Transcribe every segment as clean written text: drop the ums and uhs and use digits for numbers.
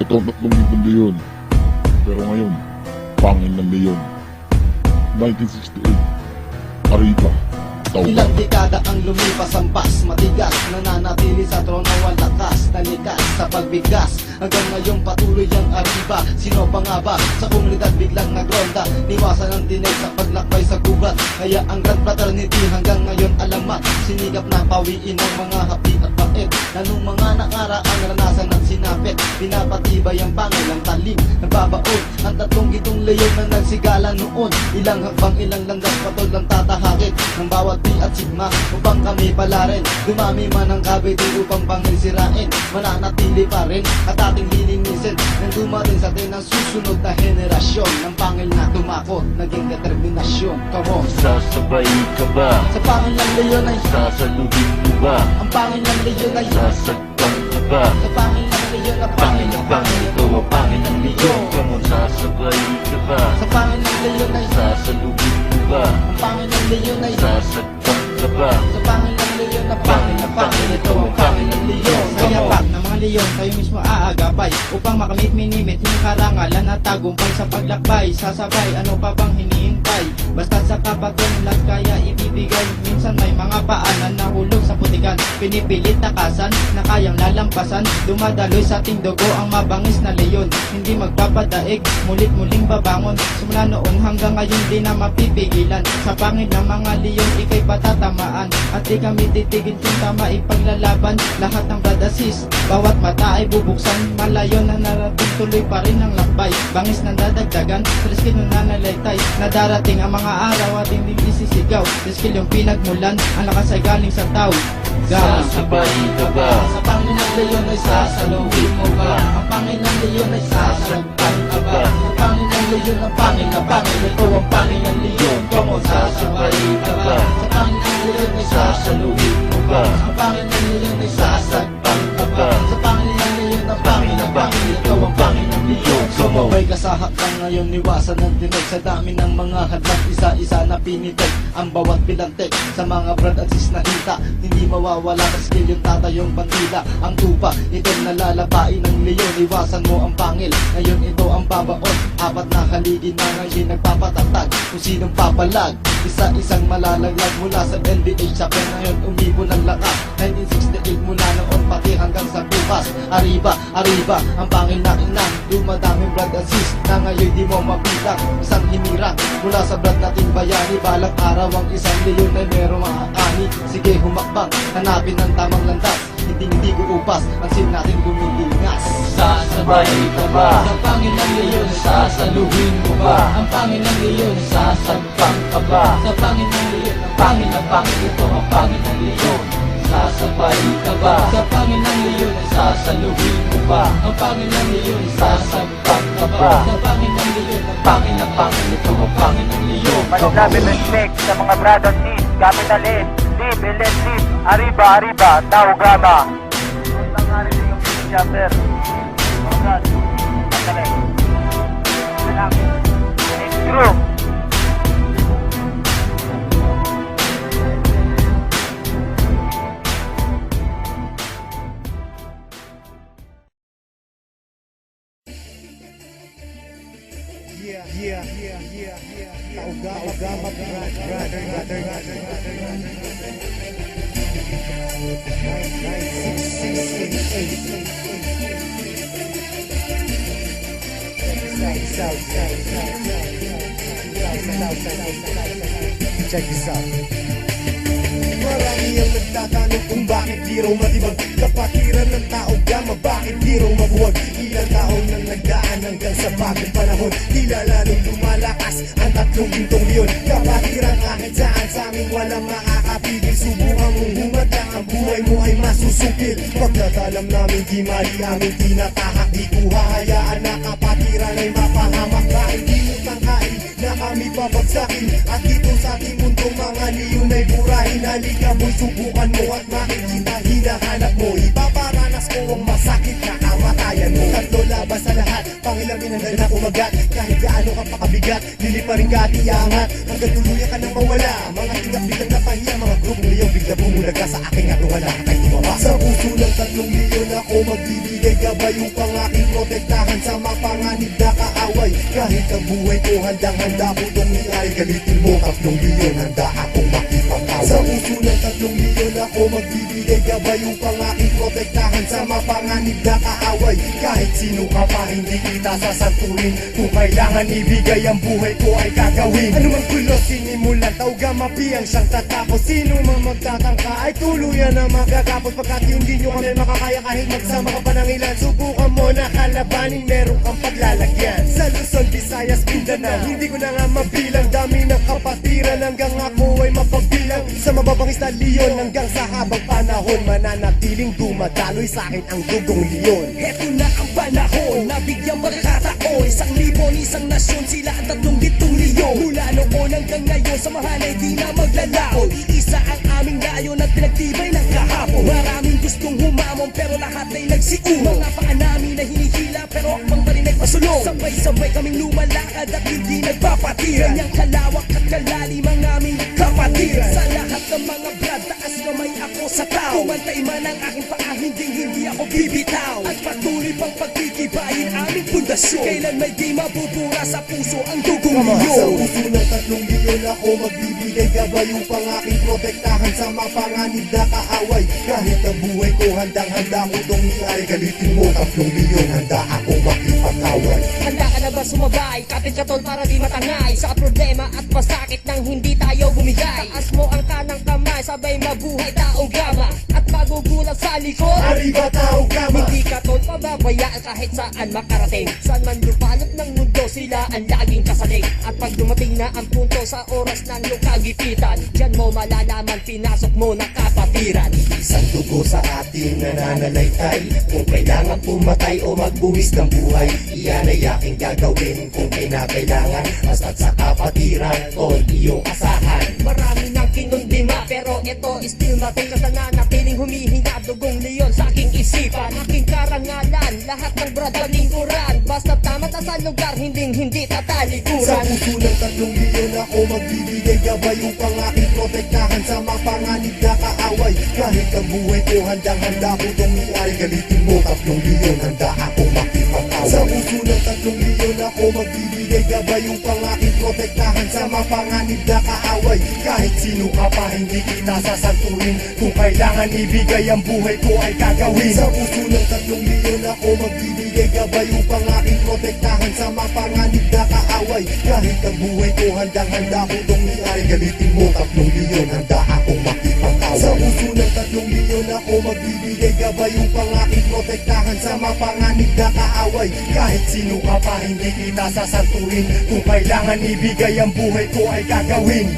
Ito ang 3,000 leon. Pero ngayon, pangil ng leon. 1968, Arriba, Tauga. Ilang dekada ang lumipas ang pas matigas, nananatili sa trono ang lakas, nalikas sa pagbigas. Hanggang ngayong patuloy ang Arriba. Sino pa nga ba sa komunidad biglang nagronda? Niwasan ang dinig sa paglakbay sa gubat. Kaya ang Grand Fraternity hanggang ngayon alamat. Sinigap na pawiin ang mga hapdi at bait na nung mga nakaraang ranasan at sinapit. Pinapatibay ang pangilang talim, nababaon ang 3 gitong leyon na nagsigala noon. Ilang hakbang, ilang landas patol ang tatahakit ng bawat di at sigma upang kami pala rin. Dumami man ang kabiti upang pangil sirain, mananatili pa rin at ating lilinisin nang dumating sa atin ang susunod na henerasyon. Ng pangil na tumakot, naging determinasyon. Come on, Sasabay ka ba? sa pangil ng leyon ay Sasalubin mo ba? ang pangil ng leyon ay Sasaktan ka ba? sa pangil ng leyon na Pangil na pangil, ito ang pangil ng leyon. Kamon, sasabay ka ba? sa pangil ng leyon ay Sasalubin mo ba? ang pangil ng leyon ay Sasaktan ka ba? sa pangil ng leyon na pangil, ito ang pangil ng leyon. Kaya pak ng mga leyon, kayo mismo aagapay upang makamit minimit yung karangalan at tagumpay sa paglakbay. Sasabay, ano pa bang hinihintay? Basta sa kapatunglat kaya ibibigay. Minsan may mga paanan na hulog sa putikan, pinipilit takasan na kayang lalampasan. Dumadaloy sa ating dugo ang mabangis na leyon, hindi magpapadaig, mulit-muling babangon. Simula noon hanggang ngayon di na mapipigilan. Sa pangil ng mga leyon ikay patatamaan, at di kami titigil kung tama ipaglalaban. Lahat ng bradasis, bawat mata ay bubuksan. Malayo na narating, tuloy pa rin ang lakbay. Bangis na dadagdagan, triskil na nanalaitay. Na darating ang mga araw ating din isisigaw. Triskil yung pinagmulan, ang lakas ay galing sa tao. Sasabay ka ba? Sa pangil ng leyon ay sasalubin mo ba? Ang pangil ng leyon ay sasaktan ka ba? Sa pangil ng leyon ang pangil na pangil, ito ang pangil ng leyon. Come on, sasabay ka ba? Sa pangil ng leyon ay Sasalubin mo ba? ang pangil ng leyon ay sasaktan ka ba? Sa pangil ng leyon ang pangil na pangil, ito ang pangil ng leyon. Sumabay ka sa hakbang ngayon, iwasan ng tinig sa dami ng mga hadlang, isa-isa na pinitig ang bawat pilantik sa mga brad at sis na hita. Hindi mawawala sa skill yung tatayong bandila. Ang tupa, itong nalalapain ng leyon. Iwasan mo ang pangil, ngayon ito ang babaon. Apat na haligi na ngayon nagpapatatag kung sinong papalag. Isa-isang malalaglag mula sa LDH sa pen ngayon umibon ng lakas. 1968 mula noon pati hanggang sa bukas. Arriba, Arriba, ang pangil na inang. Dumadaming blood and sis na ngayon di mo mapitak. Isang hinirang mula sa blood nating bayani. Balang araw ang isang leyon ay merong makakani. Sige humakbang, hanapin ang tamang landas. Hindi uupas ang sin natin gumilingas. Sasabay ka ba? Sa pangil ng leyon, Sasalubin mo ba? ang pangil ng leyon, Sasaktan ka ba? sa pangil ng leyon, ang Pangil na pangil, ito ang pangil ng leyon. Sasabay ka ba? sa pangil ng leyon, Sasalubin mo ba? ang pangil ng leyon, Sasaktan ka ba? sa pangil ng leyon, Pangil na pangil, ito ang pangil ng leyon. Masasabi respect sa mga brad and sis, capital S, Steve, Electric, Arriba, Arriba, Tau Gama. Ang narinig yung chapter. Mga brad, pagkalit. Anak, it's true. Check this out. Marami ang nagtatanong kung bakit di raw matibag kapatiran ng tao gama, bakit di raw mabuwag. Ilang taon nang nagdaan hanggang sa bagong panahon, tila lalong lumalakas ang 3 gintong leyon. Kapatiran kahit saan sa amin walang makakapigil. Subukan mong humadlang, ang buhay mo ay masusukil. Pagkatalam namin di mali aming tinatahak, di ko hahayaan na kapatiran ay mapahamak. Kahit di mo tanghain na kami babagsakin, at dito sa ating mundong mga leyon ay burahin. Halika boy, subukan mo at makikita hinahanap mo. Ipaparanas ko ang masakit na kamatayan mo. Tatlo laban sa lahat, pangilamin hanggang na umagat. Kahit gaano ka pakabigat, liliparin ka at iangat hanggang tuluyan ka nang mawala. Mga tingap biglang napahiya, mga grupong liyong bigla bumulaga sa aking at wala kang tumaba. Sa puso ng 3 leyon leon ako magbibigay gabay upang aking protektahan sa mapanganib na kaaway. Kahit ang buhay ko handang-handa ko itong iay. Galitin mo 3 leon, handa akong makipag-away. Sa puso ng 3 leon ako magbibigay gabay upang aking protektahan sa mapanganib na kaaway. Kahit sino ka pa hindi kita sasanturin, kung kailangan ibigay ang buhay ko ay gagawin. Ano man gulo sinimulan, tauga mapiyang siyang tatapos. Sino man magtatangka ay tuluyan na magagapos. Pagkat hindi nyo kami makakaya kahit magsama ka pa ng ilan. Subukan mo na kalabanin, meron kang paglalagyan. Sa Luzon, Visayas, Mindanao, hindi ko na nga mabilang. Dami ng kapatiran hanggang ako ay mapagbilang. Sa mababang istalyon hanggang sa habang panahon, mananatiling dumadaloy sa akin ang dugong leon. Heto na ang panahon na bigyang magkataon. 1,000 nasyon, sila ang 3 leon. Mula noon hanggang ngayon, samahan ay di na maglalaon. Iisa ang aming layon at pinagtibay ng kahapon. Maraming gustong humamon pero lahat ay nagsiumo. Mga paa namin na hinihila pero akbang pa rin ay pasulong. Sabay-sabay kaming lumalakad at hindi nagpapatiran. Ganyang kalawak at kalalim ang aming kapatiran. Sa lahat ng mga brad, taas kamay ako sa tao. Kumantay man ang aking paa, hindi ako bibitaw. At patuloy pang pagtitibayin aming pundasyon. Kailan may di mabubura sa puso ang dugong Sa leon. puso ng 3 leon ako magbibigay gabay upang aking protektahan sa mapanganib na kaaway. Kahit ang buhay ko handang-handa ko itong iay. Galitin mo 3 leon, handa akong makipag-away. Handa ka na ba sumabay? Kapit ka tol para di matangay sa problema at masakit nang hindi tayo bumigay. Taas mo ang kanang kamay, sabay mabuhay taong gama. At magugulat sa likod, Arriba tao kama. hindi ka tol pababayaan kahit saan makarating. Saan man lupalop ng mundo, sila ang laging kasaling. At pag dumating na ang punto sa oras ng iyong kagipitan, diyan mo malalaman, pinasok mo na kapatiran. Isang dugo sa ating nananalaytay. Kung kailangan pumatay o magbuwis ng buhay, iyan ay aking gagawin kung kinakailangan. Basta't sa kapatiran, tol, iyong asahan. Marami nang kinundima pero ito still matigas na nanatiling humihinga. Dugong leon sa aking isipan, aking karangalan, lahat ng brad palingkuran. Basta tama na sa lugar, hindi Sa tatalikuran. puso ng 3 leon ako magbibigay gabay upang aking protektahan sa mapanganib na kaaway. Kahit ang buhay ko handang-handa ko itong iay. Galitin mo 3 leon, handa akong makipag-away. Sa puso ng 3 leon ako magbibigay gabay upang aking protektahan sa mapanganib na kaaway. Kahit sino ka pa hindi kita sasanturin, kung kailangan ibigay ang buhay ko ay gagawin. Sa puso ng 3 leon ako magbibigay gabay upang aking protektahan sa mapanganib na kaaway. Kahit ang buhay ko handang-handa ko itong iay. Galitin mo 3 leon, handa akong makipag-away. Sa puso ng 3 leon ako magbibigay gabay upang aking protektahan sa mapanganib na kaaway. Kahit sino ka pa hindi kita sasanturin, kung kailangan ibigay ang buhay ko ay gagawin.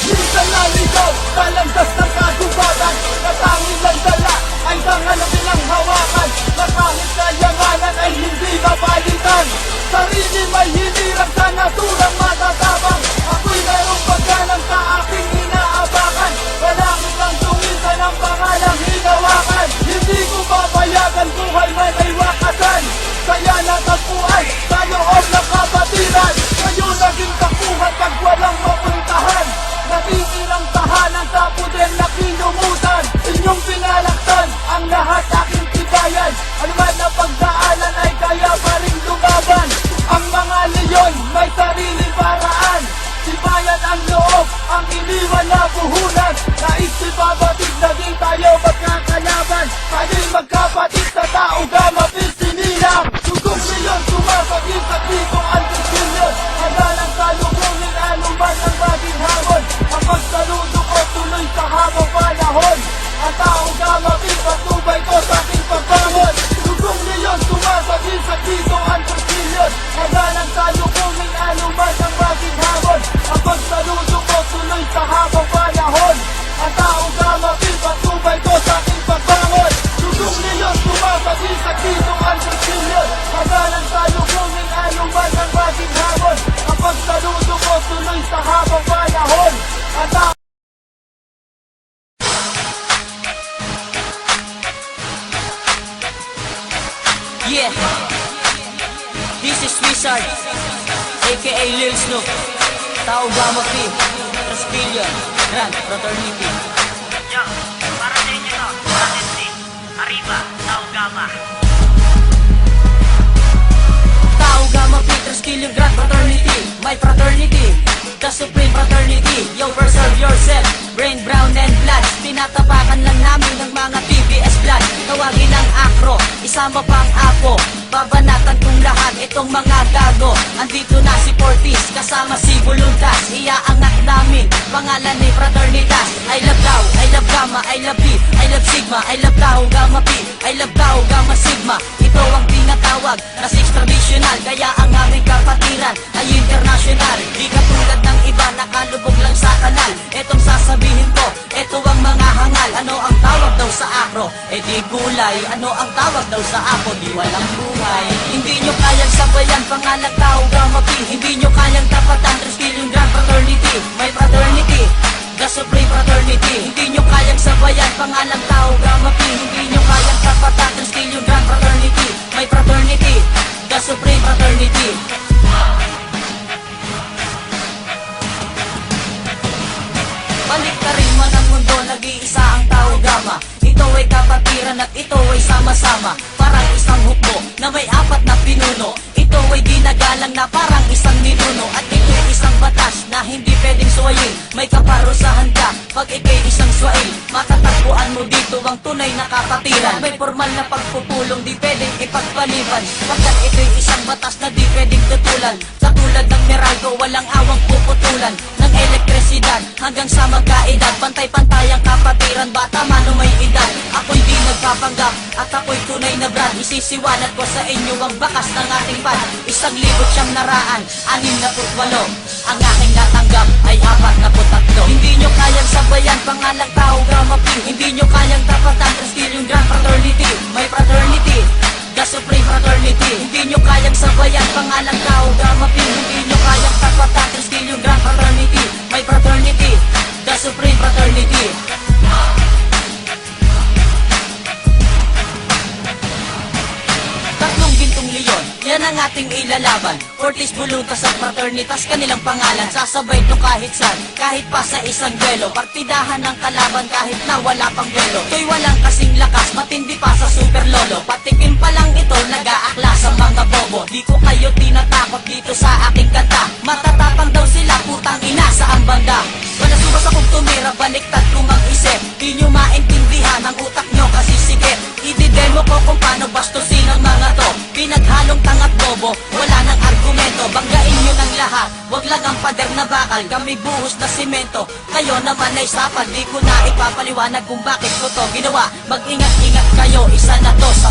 Minsan lang ikaw, talandas ng kagubatan. Natangin lang dala, ay dangalapin ang hawakan. Na kahit kayanganan ay hindi mapalitan. Sarili may hinirang sa naturang matatabang. Ako'y mayroong pagganang sa aking inaabakan. Malangit ang tungisan ng pangalang hinawakan. Hindi ko papayagan buhay man ay wakasan. Kaya natagpuan sa loob ng kapatiran. Kayo naging takuhan pag walang mapuntahan. Natitirang tahanan sa puder na kinumutan. Inyong pinalaktan ang lahat aking tibayan. Ano man na pagdaanan ay kaya pa rin lumaban. Ang mga leon may sariling paraan. Sibayan ang loob, ang iniwan na puhunan. Nais ibabatid na di tayo magkakalaban. Tayo'y magkapatid sa tao gama pisinilang. Dugong leon sumasagin sa dito ang tusilyon. Handa ng salubungin anuman ang maging hamon. Kapag saludo ko tuloy sa habang panahon. Ang tao gama pinatubay ko sa aking pagbangon. Dugong leon sumasagin sa dito ang tusilyon. Handa ng salubungin anuman ang maging hamon. Kapag saludo ko tuloy sa habang panahon. Ang tao gama pinatubay ko sa aking pagbangon. Dugong leon sumasagin Yeah, this is Wizard, aka Lil Snoop, Tao Gamma P, Trasquillo, Grand Fraternity. Yo, para sa inyo to, Fraternity, Arriba, Tau Gamma. Tao Gamma P, Trasquillo, Grand Fraternity, my fraternity, the supreme fraternity. Yo, preserve yourself, brain, brown and blood. Tinatapakan lang namin ng mga TBS blood. Tawagin ang akro, isama pang apo. Babanatan kong lahat itong mga gago. Andito na si Fortis, kasama si Voluntas. Iaangat namin, pangalan ni Fraternitas. I love Tau, I love Gamma, I love B, I love Sigma, I love Tau Gamma P, I love Tau Gamma Sigma. Ito ang tinatawag na six traditional, kaya ang aming kapatiran ay international. Di katulad ng iba, nakalubog lang sa kanal. Etong sasabihin ko, ito ang mga hangal. Ano ang tawag daw sa akro? E di gulay. Ano ang tawag daw sa apo? Di walang buhay. Hindi nyo kayang sabayan, pangalang Tau Gamma P. Hindi nyo kayang tapatan, Trasquillo Grand Fraternity, my fraternity, the supreme fraternity. Hindi nyo kayang sabayan, pangalang Tau Gamma P. Hindi nyo kayang tapatan, Trasquillo Grand Fraternity, my fraternity, the supreme fraternity. Balik ka rin man ang mundo, nag-iisa ang Tau Gamma. Ito ay kapatiran at ito ay sama-sama. Parang isang hukbo na may apat na pinuno. Ito ay ginagalang na parang isang ninuno. At ito ay isang batas na hindi pwedeng suwayin. May kaparusahan ka pag ikay isang swail. Matatagpuan mo dito ang tunay na kapatiran. May formal na pagpupulong, di pwedeng ipagpaliban. Pagkat ito'y isang batas na di pwedeng tutulan. Katulad ng Meralco, walang awang puputulan ng elektrisidad hanggang sa magkaedad. Pantay-pantay ang kapatiran, bata man o may edad. Ako'y di nagpapanggap at ako'y tunay na brand. Isisiwalat ko sa inyo ang bakas ng ating pad. 1,000 siyang naraan, 68. Ang aking natanggap ay 43. Hindi nyo kayang sabayan, pangalang Tau Gamma P. Hindi nyo kayang tapatan, Trasquillo Grand Fraternity, my fraternity, the supreme fraternity. Hindi nyo kayang sabayan, pangalang Tau Gamma P. Hindi nyo kayang tapatan, Trasquillo Grand Fraternity, my fraternity, the supreme fraternity. Tatlong gintong leon, yan ang ating ilalaban. Fortis, Voluntas at Fraternitas, kanilang pangalan. Sasabay to kahit saan, kahit pa sa isang duelo. Partidahan ng kalaban kahit na wala pang duelo. To'y walang kasing lakas, matindi pa sa super lolo. Patikim pa lang ito, nag-aakla sa mga bobo. Di ko kayo tinatakot dito sa aking kanta. Matatapang daw sila, putang ina sa ang banda. Wala subas akong tumira, baliktad kong ang isip. Di nyo maintindihan ang utak nyo kasi sikip. Ididemo ko kung paano bastusin ang mga to. Pinaghalong tangat bobo, wala nang argumento. Banggain nyo ng lahat, wag lang ang pader na bakal. Kami buhos na simento, kayo naman ay sapal. Di ko na ipapaliwanag kung bakit ko to ginawa. Mag-ingat-ingat kayo, isa na to sa